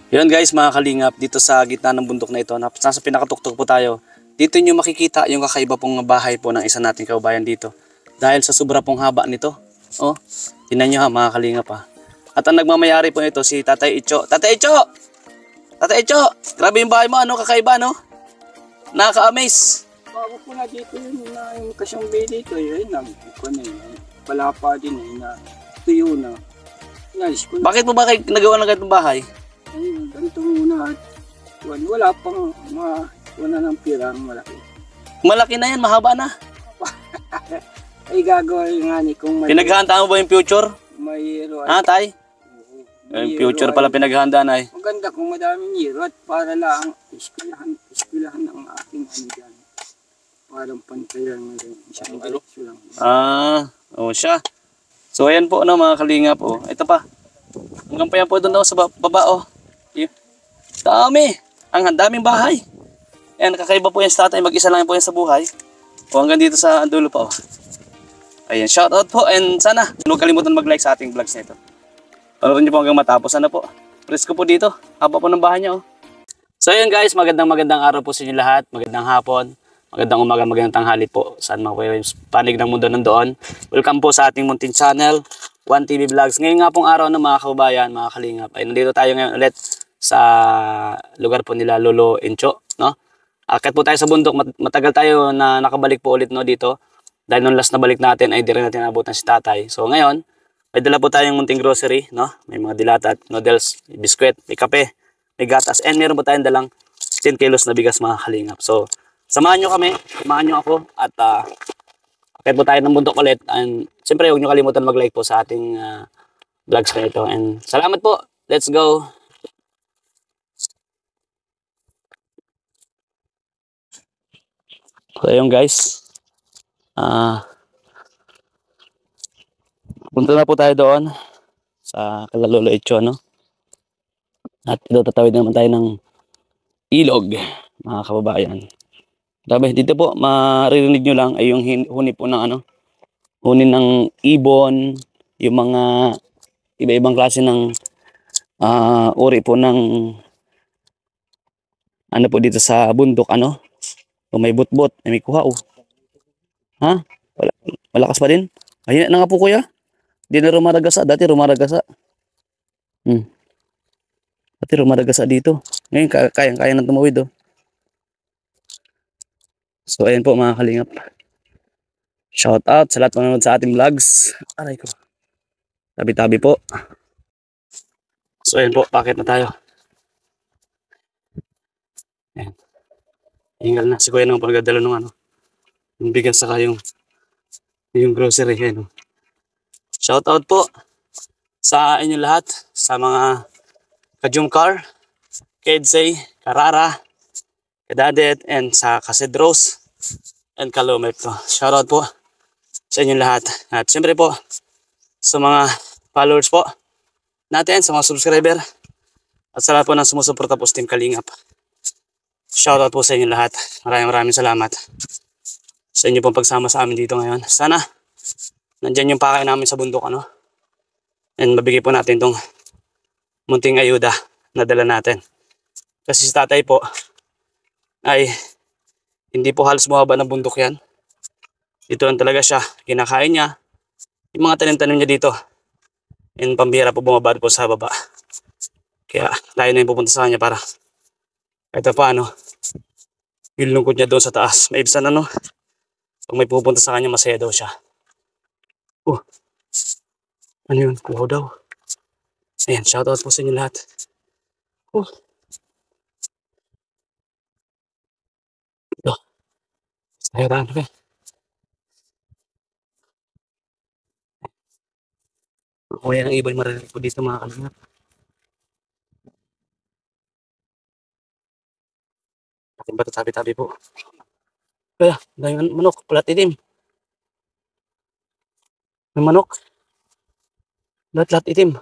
Yun guys, mga kalingap, dito sa gitna ng bundok na ito, nasa pinakatuktok po tayo. Dito nyo makikita yung kakaiba pong bahay po ng isa nating kababayan dito. Dahil sa sobra pong haba nito. Oh, tingnan nyo ha mga kalingap ha. At ang nagmamayari po nito si Tatay Icho. Tatay Icho! Tatay Icho! Grabe yung bahay mo, ano kakaiba no? Nakaka-amaze. Bago ko na dito yung kasyangbe dito, yun lang. Iko na yun. Wala pa din na tuyo na. Inalis ko na. Bakit mo ba nagawa ng ganitong bahay? Ayun, ganito muna. Wala pang wala ng pirang malaki. Malaki na yan, mahaba na. Ay gagawin nga ni kung may... Pinaghahandaan mo ba yung future? Mayroon. Ha, Tay? Yung future pala pinaghahandaan ay. Maganda kung madaming yero at para lang iskulahan ng aking ano dyan. Parang pantayan na rin. Isang diretso lang. Oo siya. So ayan po ano mga kalingap oh. Ito pa. Hanggang pa yan po doon daw sa baba oh. Dami. Ang daming bahay. Ayan, kakaiba po yan sa tatay. Mag-isa lang po yan sa buhay. O hanggang dito sa dulo pa oh. Ayan, shout out po and sana huwag kalimutan mag-like sa ating vlogs nito. Panoodin niyo po hanggang matapos. Sana po. Presko po dito. Haba po ng bahay niya oh. So ayan guys, magandang araw po sa inyo lahat. Magandang hapon. Magandang umaga, magandang tanghali po. Saan mga po yung panig ng mundo nandoon. Welcome po sa ating muntin channel, 1TV Vlogs. Ngayon nga pong araw ng mga kababayan, mga kalingap. Ay nandito tayo ngayon ulit sa lugar po nila Lolo Encho, no? Akit po tayo sa bundok. Matagal tayo na nakabalik po ulit no dito. Dahil nung last na balik natin ay di rin natin nabutan si tatay. So ngayon, may dala po tayong munting grocery, no? May mga dilata at noodles, may biskwit, may kape, may gatas, and meron po tayong dalang 10 kilos na bigas mga kalingap. So, samahan nyo kami, samahan nyo ako, at akit po tayo ng bundok ulit. And siyempre, huwag nyo kalimutan mag-like po sa ating vlogs na ito. And salamat po, let's go! So, ayun guys. Punta na po tayo doon sa Kalalolo Echo, no? At ito tatawid naman tayo ng ilog, mga kababayan. Grabe, dito po, maririnig nyo lang ay yung huni po ng ano, huni ng ibon, yung mga iba-ibang klase ng uri po ng ano po dito sa bundok, ano? O may butbot, may kuha, oh. Ha? Malakas pa din? Ayun na nga po kuya. Di na rumaragasa. Dati rumaragasa. Dati rumaragasa dito. Ngayon kaya na tumawid oh. So ayan po mga kalingap. Shout out sa lahat ng nanonood sa ating vlogs. Aray ko. Tabi-tabi po. So ayan po, pakit na tayo. Ayan. Hingal na si kuya nang pagdadala ng ano. Yung bigas saka yung grocery. Ayan oh. Shout out po sa inyo lahat, sa mga Kajumkar, Kedsey, Karara, Kadadet, and sa Kasedros, and Kalumep to. Shout out po sa inyo lahat. At siyempre po, sa mga followers po natin, sa mga subscriber, at sa lahat po ng sumusuporta po sa Team Kalingap. Shout out po sa inyo lahat. Maraming salamat sa inyo pong pagsama sa amin dito ngayon. Sana nandyan yung pakain namin sa bundok, ano? And mabigay po natin tong munting ayuda na dala natin. Kasi si tatay po ay hindi po halos bumaba ng bundok yan. Dito lang talaga siya. Kinakain niya yung mga tanim-tanim niya dito. And pambihira po bumaba po sa baba. Kaya tayo na yung pupunta sa kanya para kahit pa ano, yung lungkot niya doon sa taas. May ibsan ano, pag may pupunta sa kanya masaya daw siya. Ano yun? Kuho daw. Ayan, shoutout po sa inyo lahat. Ito. Tayo tayo na. Kuya ng ibon marinig po dito mga kalingap. Ating bato tabi-tabi po. Kaya, dahil manok, palat itim. May manok. Lahat itim.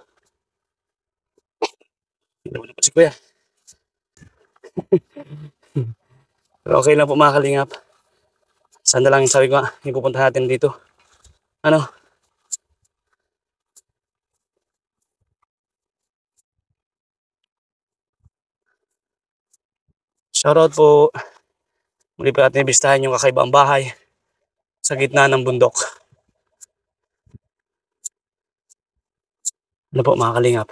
Wala pa si kuya. Pero okay lang po mga kalingap. Saan na lang yung sabi ko ipupunta natin dito. Ano? Shoutout po. Muli pa natin ibistahan yung kakaibang bahay sa gitna ng bundok. Ano po mga kalingap?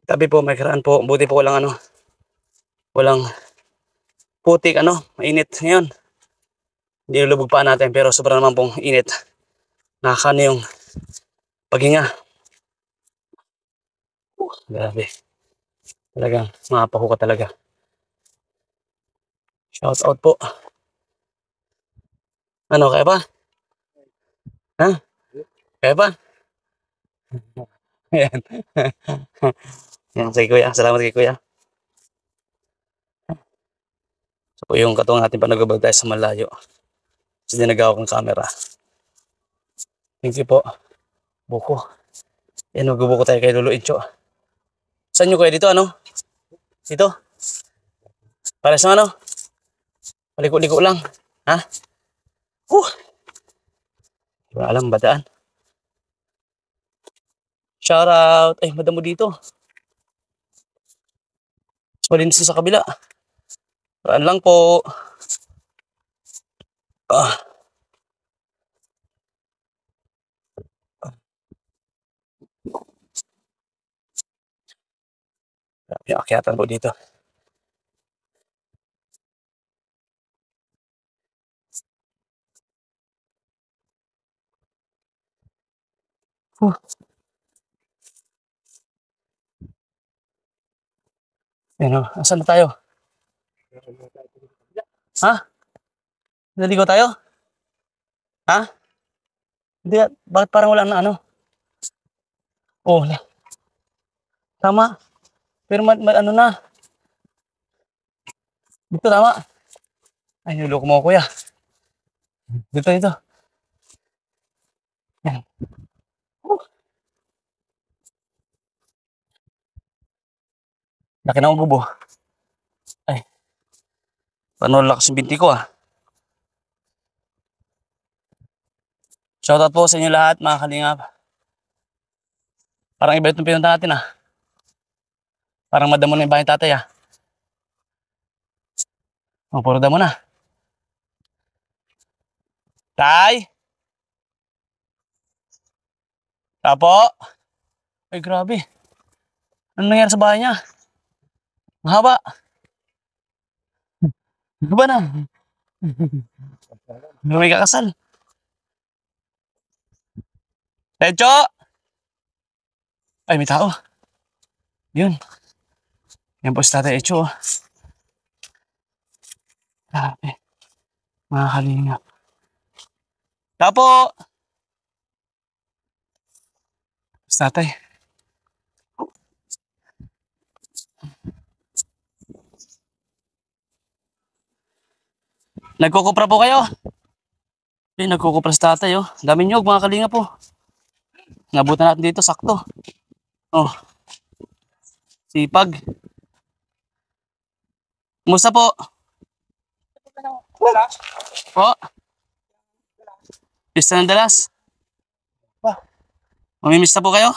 Tabi po, may karaan po. Buti po walang putik, mainit ngayon. Hindi lulubog pa natin pero sobrang naman pong init. Nakakano yung paghinga. Grabe. Talagang mapaho ka talaga. Shout out po. Ano, kaya pa? Ha? Kaya pa? Ayan. Yan, sige kuya. Salamat kay kuya. So po yung katuwang natin pa nag-vlog tayo sa malayo. Kasi dinagawa kong camera. Thank you po. Buko. Yan, magbubuko tayo kay Lolo Incho. Saan nyo kuya? Dito, Dito? Para sa Paliko-liko lang. Ha? Di ba alam, bataan. Shout out. Ay, madamo dito. Mas malinis sa kabila. Paraan lang po. Yung akyatan po dito. Yan, asan na tayo? Ha? Naligo tayo? Ha? Hindi, bakit parang wala na Oh, tama. Pero na. Dito tama. Ay, niloko mo kuya. Dito. Yan. Laki na akong gubo. Ay. Paano lakas yung binti ko Shoutout po sa inyo lahat mga kalingap. Parang iba itong pinunta natin Parang madamo na yung bahay tatay Oh, puro damo na. Tay! Tapo! Ay, grabe. Ano nangyari sa bahay niya? Mahaba. Ano ba na? May kakasal. Techo! Ay, may tao. Yun. Yan po si Tatay Echo. Grabe. Mga kalingap. Tapo! Si Tatay. Nagkukupra po kayo? Nagkukupra si Tatay Dami nyog mga kalingap po. Nabutan natin dito, sakto. Sipag. Kumusta po? Po? Pista ng dalas? Mamimista po kayo?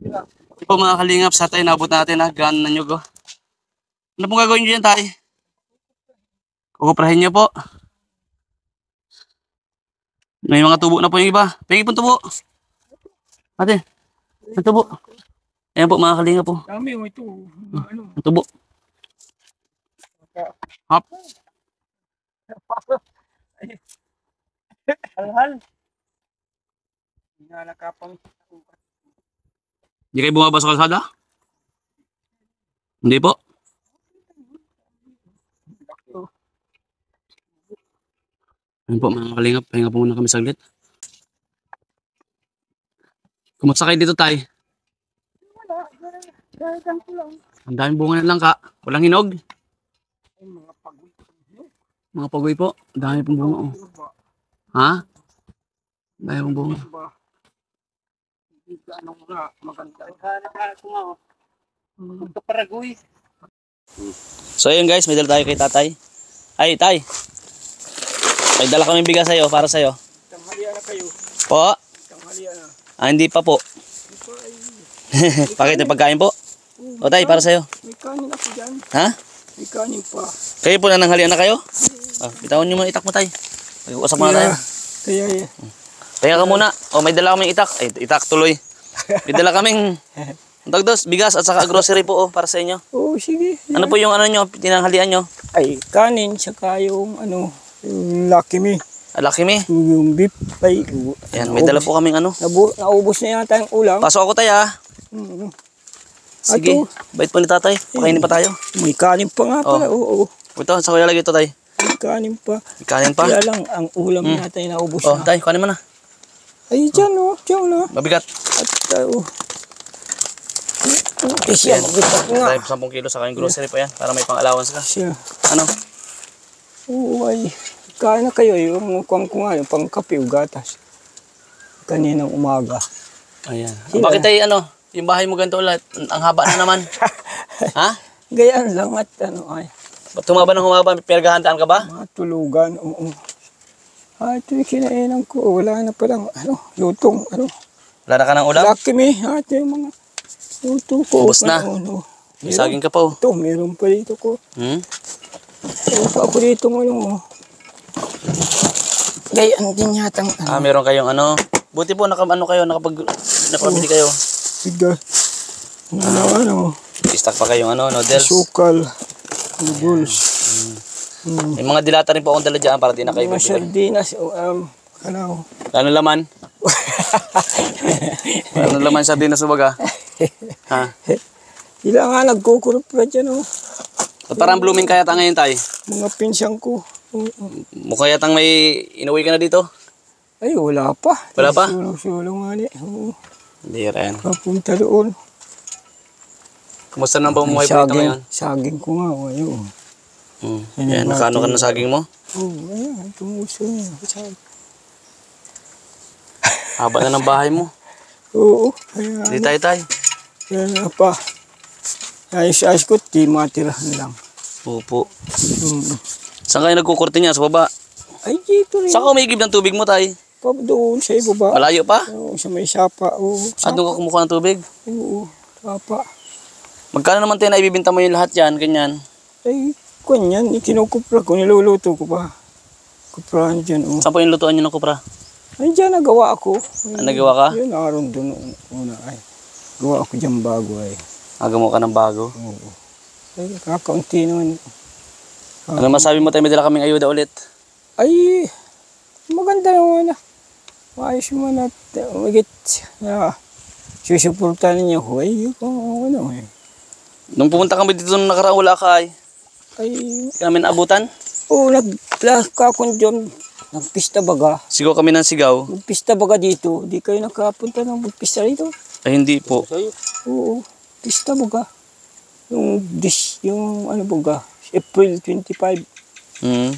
Ito po mga kalingap, sa tayo nabot natin Gaan na nyog Ano pong gagawin nyo yan tayo? Kukuprahin nyo po. May mga tubo na po yung iba. Pegi po tubo. Ate, ang tubo. Ayan po mga kalinga po. Dami mo ito. Ang tubo. Hop. Hal-hal. Hinalakapang. Hindi kayo bumaba sa kalsada? Hindi po. Ayan po mga kalingap. Pahinga po muna kami saglit. Kumutsa kayo dito tay? Ang daming bunga na lang Walang hinog? Mga pagoy po. Ang dami pong bunga Ha? Ang dami pong bunga. So yun guys, may dala tayo kay tatay. Ay tay. May dala kami bigas sa'yo, para sa'yo. Tanghalian na kayo. Po? Tanghalian na. Hindi pa po. Pakita yung pagkain po? O tay, para sa'yo. May kanin ako dyan. Ha? May kanin pa. Kayo po na nanghalian na kayo? Bitawan nyo muna itak mo tay. Mag-uusap muna tayo. Kaya Kaya ka muna. O may dala kaming itak. Ay, itak tuloy. May dala kaming tagdos, bigas at saka grocery po para sa inyo. Oo, sige. Ano po yung ano nyo, tinanghalian nyo? Ay, kanin, saka yung yung Lucky Me. Alaki mi. Yung beef. Ay, Yan, may dala po kaming ano. naubos na yata yung ulam. Pasok ako tayo ha. Mm. Sige, Ato. bait po ni tatay. Pakainin pa tayo. May kanin pa nga pala. Oo. Ito, sa kuya lagi ito tay. May kanin pa. May kanin pa. Kaya lang, ang ulam yata yung naubos Oh, na. tay, kanin mo na. Ay, dyan o. Dyan na. Mabigat. At, siya, mabigat nga. Tayo 10 kilo sa kayong grocery pa yan para may pang-allowance ka. Siya. Ano? Oo, ay. Kain na kayo. Yung kuwang ko nga, yung pangkape o gatas. Kaninang umaga. Ayan. Sila. Bakit tayo ano? Yung bahay mo ganito ulit. Ang haba na naman. Ha? Gayaan lang at ay. Ba't humaba ng humaba? Pinaghahandaan ka ba? Mga tulugan. Oo. Ay, ito yung kinainan ko. Wala na palang, lutong, Wala na ka ng ulam? Lucky Me. Ito yung mga lutong ko. Ubos na. May saging ka pa oh. Ito, meron pa dito ko. Hmm? Meron pa ako dito Gayaan din yata Meron kayong ano. Buti po nakapabili kayo. Bigas. I-stock pa kayong noodles. Sukal. Noodles. May mga dilata rin po akong dala dyan para di na kayo Mga bibili. sardinas. Ano laman? Ano laman sardinas sa baga? Ha? Sila nga nagkukurup pa dyan Parang blooming kaya ta ngayon tayo. Mga pinsang ko. Mukha yatang may inuwi ka na dito. Ay, wala pa. Wala pa? Sulong-sulong nga ni. Hindi rin. Papunta doon. Kumusta naman ba umuhay po dito ngayon? Saging ko nga. Ayun. Yan, nakaano ka na saging mo? Oo, ayan. Tumuso niya. Haba na ng bahay mo. Oo. Ayan. Hindi tayo. Ayan na pa. Ayos-ayos ko. Di matirahan lang. Opo. Saan kayo nagkukurte niya? Sa baba? Ay, dito rin. Saan ka umigib ng tubig mo tayo? Pa doon sa ibaba. Malayo pa? Oo, sa may sapa. Oo. At doon ka kumukuha ng tubig? Oo. Sapa. Magkano naman tayo na ibibinta mo yung lahat yan? Ganyan. Ay, kanyan. Kinukupra ko. Niluluto ko pa. Kuprahan dyan. Saan po yung lutuan nyo ng kupra? Ay, dyan nagawa ako. Nagawa ka? Yun, aron doon. Una ay. Gawa ako dyan bago ay. Agaw mo ka ng bago. Oo. Ay, kakaunti naman. Ano masabi mo tayo? May dala kaming ayuda ulit. Ay, maganda naman na. Maayos mo na. Magit na susuportahan niya ko. Ay, eh. Nung pumunta kami dito nung nakaraang wala ka ay. Ay, Kami naabutan. oo, nagkakon dyan. Nagpista baga. Sigaw kami ng sigaw. Nagpista baga dito. Di kayo nakapunta ng magpista dito. Ay hindi po. Oo, pista baga. Yung baga. April 25. Hmm.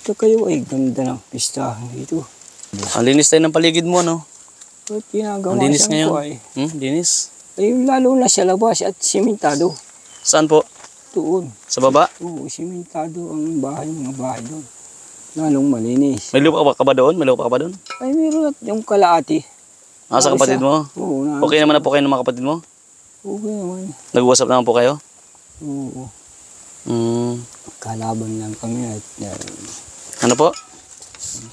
Ito kayo ay ganda ng pistahan dito. Ang linis tayo ng paligid mo, no? At ginagawa Ang linis siyang ngayon. ko ay. Linis. Ay, lalo na sa labas at simentado. Saan po? Doon. Sa baba? Oo, simentado ang mga bahay doon. Lalong malinis. May lupa ka ba doon? May lupa ka ba doon? Ay, meron at yung kalaati. Sa kapatid mo? Oo, Okay naman na po kayo ng mga kapatid mo? okay naman. Nag-uusap naman po kayo? Oo. Kalaban lang kami at Ano po?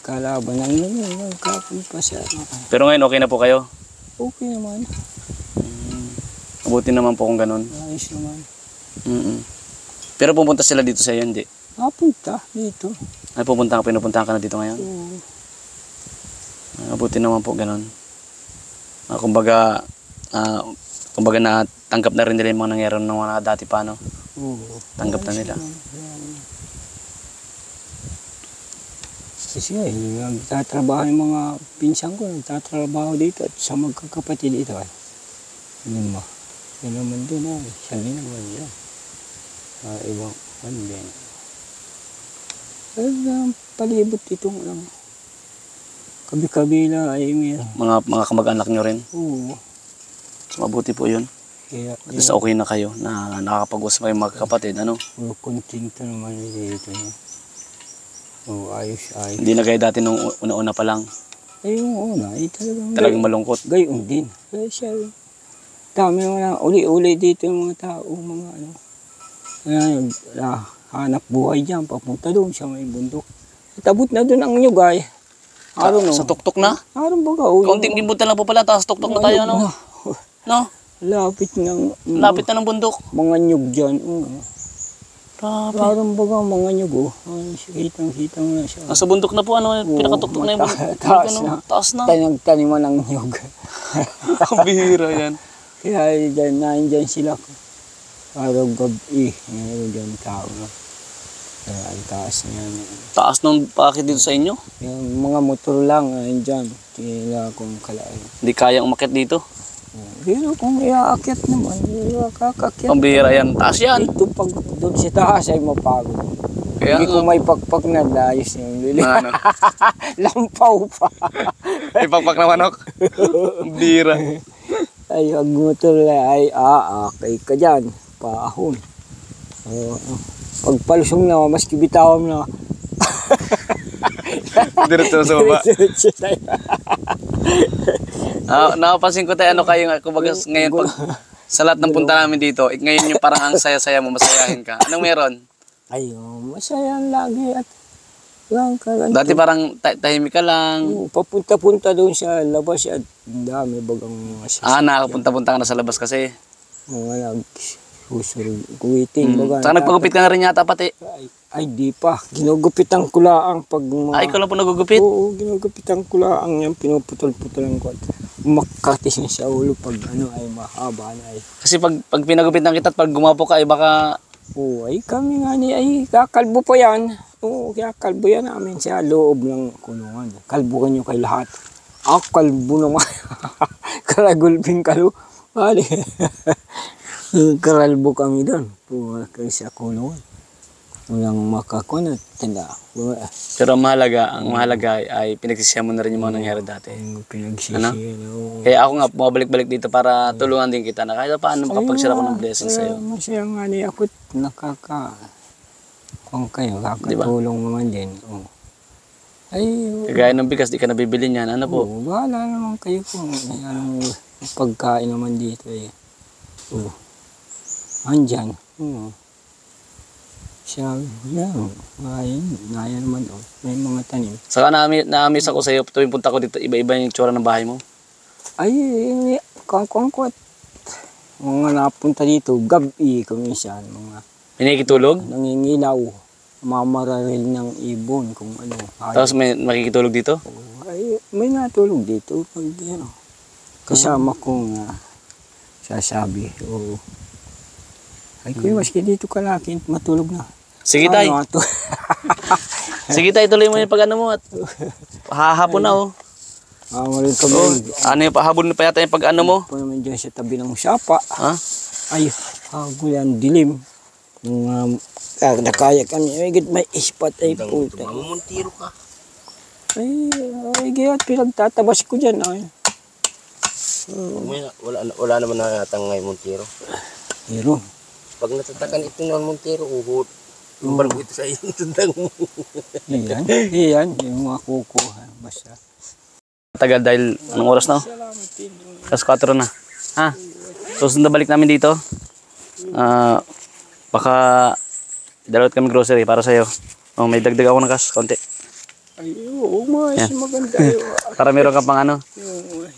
kalaban lang naman. Nagkapon pa siya. Pero ngayon okay na po kayo? Okay naman. Mabuti naman po kung ganun. Ayos naman. Pero pupunta sila dito sa iyo, hindi? Punta dito. Ay, pinupuntahan ka na dito ngayon? Oo. Mabuti naman po ganun. Kumbaga natanggap na rin nila yung mga nangyari ng mga dati pa, no? Oo. Tanggap na nila. Kasi nagtatrabaho yung mga pinsan ko, nagtatrabaho dito at sa magkakapatid dito ay. Yun mo. Yun naman din ay. Siya din naman yan. Ibang ano din. Palibot itong kabi-kabila ay may. Mga kamag-anak nyo rin? Oo. So, mabuti po yun. Kaya, At least okay na kayo na nakakapag-usap kayo mga kapatid, ano? kontento naman dito. Oo, ayos. Hindi na kayo dati nung una-una pa lang. Ay, yung una, ay talagang Talagang malungkot. gayon din. Kaya siya, Dami mo na uli-uli dito yung mga tao, mga ano. Hanap buhay dyan, papunta doon sa may bundok. Itabot na doon ang nyug ay. Araw no. Sa tuktok na? Araw baga. Kaunting gibutan lang po pala, tapos tuktok na tayo, no? No? Lapit ng Lapit na ng bundok. mga nyug dyan. Grabe. Araw baga mga nyug. Ay, kitang-kitang na siya. Nasa bundok na po, ano, pinakatuktok na yung bundok. Taas ano? na. Taas na. Taniman ng nyug. Ang bihira yan. Kaya nandyan sila. Araw gabi. Ngayon dyan tao na. Kaya ang taas niya. Taas nung paakit dito sa inyo. Yung mga motor lang, nandyan. Kaya kung kalain. Hindi kayang umakit dito. Pero kung iaakyat naman, kakakyat. Ang bihira yan. Taas yan. Ito pag doon sa taas ay mapagod. Kaya Hindi ko may pagpag na dayos yung lili. ano? Lampaw pa. Ay, pakpak na manok. Ang bihira. Ay, ang motor ay aakay ka dyan. Paahon. Pag palusong na, mas kibitawan na. Diretso sa baba. Diretso tayo. Napapansin ko tayo, ano kayo, kumbaga ngayon pag sa lahat ng punta namin dito, ngayon yung parang ang saya-saya mo, masayahin ka. Anong meron? Ay, masaya lagi at lang ka. Dati parang tahimik ka lang. Papunta-punta doon sa labas at dami bagang masaya. Nakakapunta-punta ka na sa labas kasi. Mga nagsusuruguiting baga. Saka nagpagupit ka na rin yata pati. Ay, di pa. Ginugupitan ko lang pag mga... Ikaw lang po nagugupit? Oo, ginugupitan ko lang yan. Pinuputol-putolan ko. Makatis na sa ulo pag ano ay mahaba na ay. Kasi pag pinagupitan kita at pag gumapo ka ay baka... Oo, ay kami nga ni ay kakalbo pa yan. Oo, kaya kalbo yan namin sa loob ng kulungan. Kalbo nyo kay lahat. Kalbo naman. Karagulping kalo. Bali. Karalbo kami doon. Kaya sa kulungan. Walang makakunat. Pero ang mahalaga ay pinagsisihan mo na rin yung mga nangyari dati. Pinagsisihan. Kaya ako nga, bumabalik-balik dito para tulungan din kita na kahit paano makapag-share ako ng blessing sa'yo. Masaya nga ni ako kung kayo, kakatulong naman din. Ay, kagaya ng bigas, di ka nabibili niyan. Ano po? Bahala naman kayo kung anong pagkain naman dito eh. Andyan. Siya, naya naman may mga tanim. Saka na-amaze ako sa'yo, tuwing punta ko dito, iba-iba yung tsura ng bahay mo. Ay, kangkot. Mga napunta dito, gabi kuminsan, mga Pinakitulog? nangingilaw, mamararil ng ibon, kung ano. Tapos may makikitulog dito? Ay, may natulog dito, pag ano, kasama kong sasabi, ay kuya, maski dito ka lakin, matulog na. Sige tay. Sige tay, tuloy mo yung pag ano mo at hahapon na Maraming kami. Ano yung pahabol pa yata yung pag ano mo? Pa naman dyan sa tabi ng sapa. Ha? Ay, yan, dilim. Kung nakaya kami, may ispat ay puta. Mamuntiro ka. Ay, gayat, pinagtatabas ko dyan. Ay. Wala naman nakatang ngay Montero. Pero, Pag natatakan ito ng Montero, uhod. Yung barko ito sa iyong tundang mo. iyan, yung mga kukuha. Basta. Tagal dahil anong oras na? Kas 4 na. Ha? Susunod na balik namin dito. Baka dalawat kami grocery para sa'yo. May dagdag ako ng cash, konti. Ay, oo, maganda yun. Para meron ka pang ano.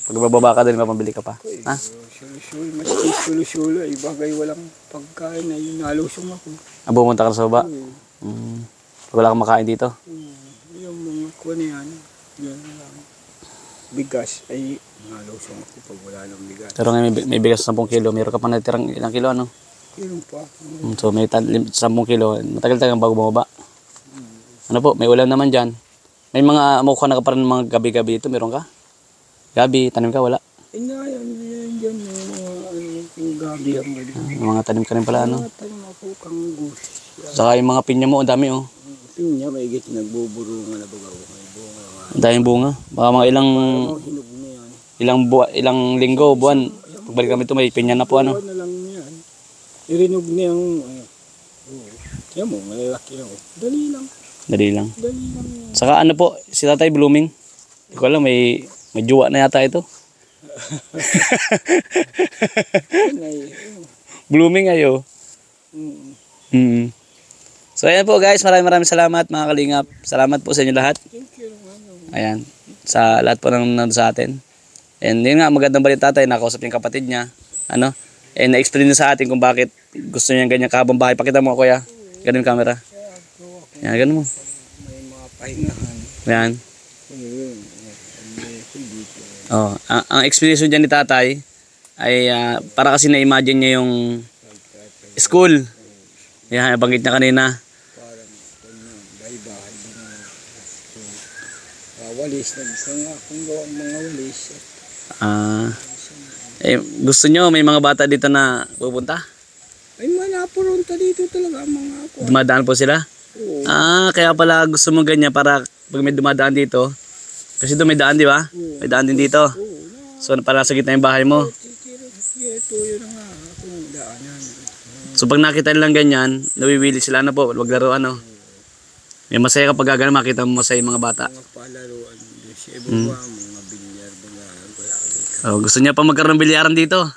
Pag bababa ka din, mapambili ka pa. Ha? Sulo-sulo, maski sulo-sulo, ay bagay walang pagkain na yun, nalusong ako. Bumunta ka sa baba? Pag wala kang makain dito? Yung mga kuha na yan, yan lang. Bigas, ay nalusong ako pag wala ng bigas. Pero ngayon may bigas 10 kilo. Meron ka pa natirang ilang kilo, ano? Yun pa. So may 10 kilo. Matagal-tagal bago bumaba. Ano po, may ulam naman dyan. May mga mukha na ka pa rin mga gabi-gabi ito. Meron ka? Gabi, tanim ka, wala? Yan dyan, yung gabi ang gabi. Mga tanim ka rin pala, ano? Mga tanim ako kang gus. Saka yung mga pinya mo, ang dami, oh. Pinya, may git nagbuburungan na baga. May bunga naman. Ang daming bunga. Baka mga ilang Hinog na yan. ilang linggo, buwan. Pagbalik kami ito, may pinya na po, ano? Buwan na lang yan. Irinog na yung, yan mo, malalaki lang. Dali lang Dali lang. yan. Saka ano po, si tatay blooming. Hindi ko alam, may jowa na yata ito. Blooming ayo. Mm. Mm. So ayan po guys, maraming salamat mga kalingap. Salamat po sa inyo lahat. Thank you naman. Ayan, sa lahat po ng nanonood sa atin. And yun nga, magandang balita tayo, nakausap yung kapatid niya. Ano? And na-explain niya sa atin kung bakit gusto niya ganyan kahabang bahay. Pakita mo kuya. Ganun yung camera. Yan, ganun mo. May mga pahingahan. Yan. Ayun. Oh, ang explanation dyan ni tatay ay para kasi na-imagine niya yung school. Yan, nabanggit niya kanina. Parang ganyan, bahay-bahay din naman. Walis na gusto nga kung gawang mga walis. Gusto nyo may mga bata dito na pupunta? Ay manapunta dito talaga mga ako. Dumadaan po sila? Oo. Kaya pala gusto mo ganyan para pag may dumadaan dito. Kasi doon may daan, di ba? May daan din dito. So para sa gitna yung bahay mo. Ito yun nga akong daanan. So pag nakita nilang ganyan, nawiwili sila na po, wag laro ano. May masaya kapag gagana makita mo masaya yung mga bata. Mga palaruan doon sa ibaba, mga bilyar, mga Gusto niya pa magkaroon ng bilyaran dito.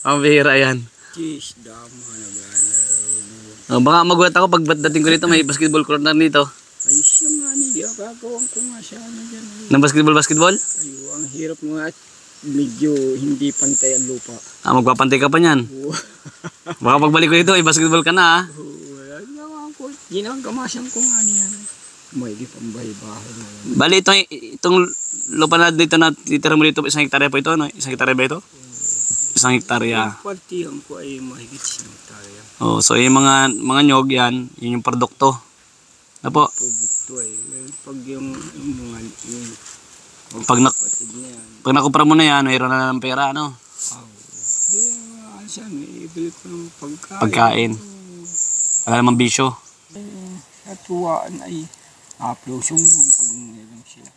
Ang bihira yan. cheese, dama, naglalaro. Baka magulat ako pag dating ko dito may basketball court na dito. Ay siya nga niya, gagawin ko nga siya na dyan. Ng basketball? Ayo, ang hirap nga at medyo hindi pantay ang lupa. Magpapantay ka pa niyan. Baka pagbalik ko dito, basketball ka na Wala naman ko, ginagamasan ko nga niyan. May di pang bahay-bahay na yan. Bali, itong lupa na dito na titira mo dito, 1 hektarya po ito, no? 1 hektarya ba ito? 1 hektarya. Partihan ko ay mahigit siyang tayo. So yung mga nyog yan, yun yung produkto. Ano po? Produkto ay, pag yung mga, Pag kapatid niya yan. Pag nakupra mo na yan, mayroon na ng pera, ano? Di, siya, may ibili ko ng pagkain. Pagkain. Wala namang bisyo. Natuwaan ay uploadong doon pag meron sila.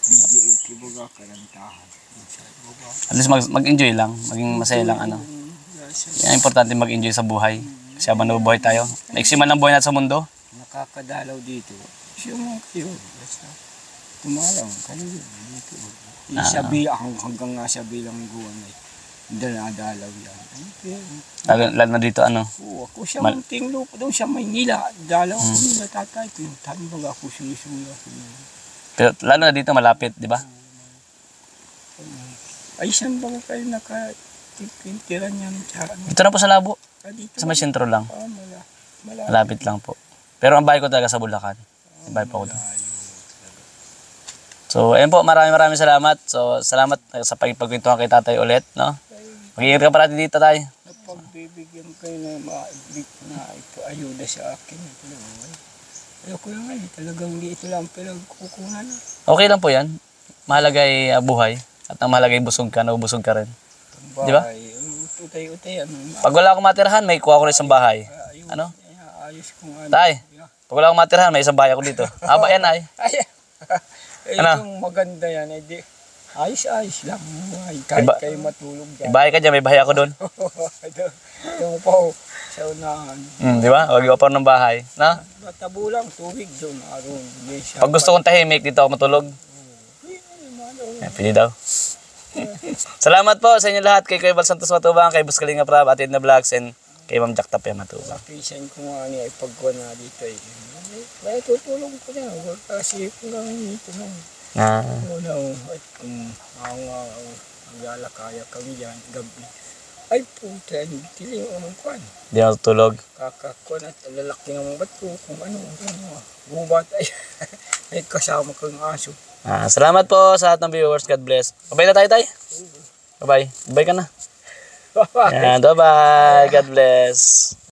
Video okay baga karantahan. At least mag-enjoy lang, maging masaya lang, ano? Yan, importante mag-enjoy sa buhay. Kasi habang nabubuhay tayo, maiksi man lang buhay natin sa mundo. Nakakadalaw dito. Siya mo kayo. Basta tumalaw kayo dito. Isabi hanggang nga sabi lang guwan ay daladalaw yan. Lalo na dito, ano? Oo, ako siya munting lupa doon sa Maynila. Dalaw ko nila tatay. Pinuntahan baga ako sulisuya. Pero lalo na dito, malapit, di ba? Ay, saan ba kayo nakatipintiran yan? Dito na po sa Labo. Dito Sa may sentro lang. malapit. Malapit lang po. Pero ang bahay ko talaga sa Bulacan. Ang bahay po ko doon. So, ayun po, maraming salamat. So, salamat sa pagkikwentuhan kay tatay ulit, no? Mag-iingat ka parati dito, tay. Napagbibigyan kayo na maibig na ito ayuda sa akin. Ayoko lang nga, talagang di ito lang pinagkukunan. Okay lang po yan. Mahalaga ay buhay. At ang mahalaga ay busog ka, nabubusog ka rin. Di ba? Utay-utay, ano. Pag wala akong matirahan, may kuha ko na isang bahay. Ano? Ayos kong ano. Tay, pag wala akong matirahan, may isang bahay ako dito. Aba yan ay. Ano? Itong maganda yan, edi. Ayos lang. Kahit kayo matulog dyan. May bahay ka dyan, may bahay ako doon. Yung po, sa unahan. Di ba? Huwag yung ng bahay. Na? Matabo lang, tubig doon. Pag gusto kong tahimik, dito ako matulog. Pili daw. Salamat po sa inyo lahat. Kay Kuya Bal Santos Matubang, kay Boss Kalinga Prab, Atid na Vlogs, and kay Ma'am Jack Tapia Matubang. Pisan ko nga niya, ipagkuha na dito eh. May tutulong ko niya. Kasi ko lang dito na. Una, at kung mag-alakaya kami dyan, gabi. Ay puta, hindi yung kwan. Di ako tutulog. Kakakwan at lalaki ng bato, kung ano, bubat ay. Ay kasama kong aso. Salamat po sa lahat ng viewers. God bless. Bye-bye na tayo, tay. Bye-bye. Bye ka na. Bye-bye. Bye-bye. God bless.